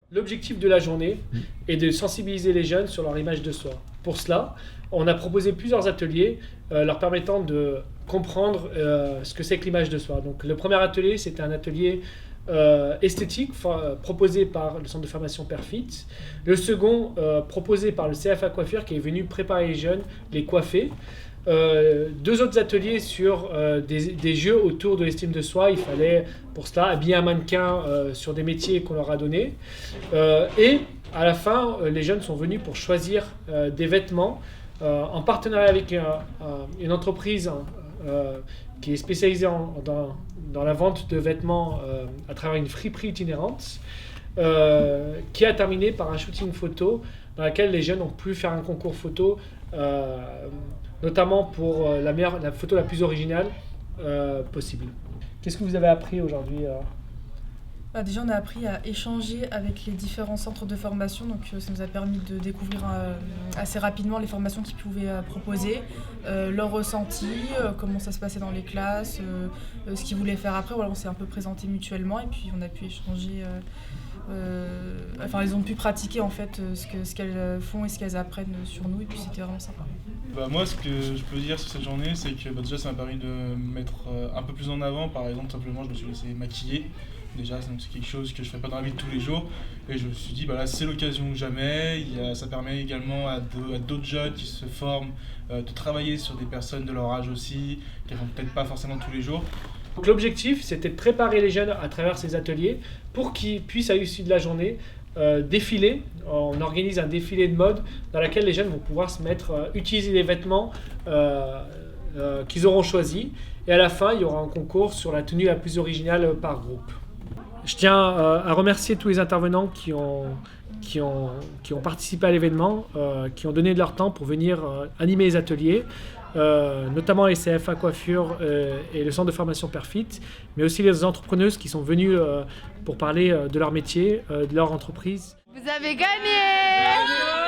L'objectif de la journée est de sensibiliser les jeunes sur leur image de soi. Pour cela, on a proposé plusieurs ateliers leur permettant de comprendre ce que c'est que l'image de soi. Donc, le premier atelier, c'était un atelier esthétique proposé par le centre de formation Perfit. Le second, proposé par le CFA Coiffure qui est venu préparer les jeunes, les coiffer. Deux autres ateliers sur des jeux autour de l'estime de soi. Il fallait pour cela habiller un mannequin sur des métiers qu'on leur a donnés. Et à la fin, les jeunes sont venus pour choisir des vêtements en partenariat avec une entreprise qui est spécialisée dans la vente de vêtements à travers une friperie itinérante, qui a terminé par un shooting photo dans lequel les jeunes ont pu faire un concours photo, notamment pour la photo la plus originale possible. Qu'est-ce que vous avez appris aujourd'hui Déjà, on a appris à échanger avec les différents centres de formation, donc ça nous a permis de découvrir assez rapidement les formations qu'ils pouvaient proposer, leurs ressentis, comment ça se passait dans les classes, ce qu'ils voulaient faire après. Voilà, on s'est un peu présenté mutuellement et puis on a pu échanger. Ils ont pu pratiquer en fait ce qu'elles font et ce qu'elles apprennent sur nous, et puis c'était vraiment sympa. Moi, ce que je peux dire sur cette journée, c'est que déjà ça m'a permis de me mettre un peu plus en avant. Par exemple, simplement, je me suis laissé maquiller. Déjà, c'est quelque chose que je ne fais pas dans la vie de tous les jours. Et je me suis dit, c'est l'occasion ou jamais. Ça permet également à d'autres jeunes qui se forment de travailler sur des personnes de leur âge aussi, qui ne font peut-être pas forcément tous les jours. Donc, l'objectif, c'était de préparer les jeunes à travers ces ateliers pour qu'ils puissent, à l'issue de la journée, défiler. On organise un défilé de mode dans lequel les jeunes vont pouvoir utiliser les vêtements qu'ils auront choisis. Et à la fin, il y aura un concours sur la tenue la plus originale par groupe. Je tiens à remercier tous les intervenants qui ont participé à l'événement, qui ont donné de leur temps pour venir animer les ateliers, notamment les CFA Coiffure et le centre de formation Perfit, mais aussi les entrepreneuses qui sont venues pour parler de leur métier, de leur entreprise. Vous avez gagné!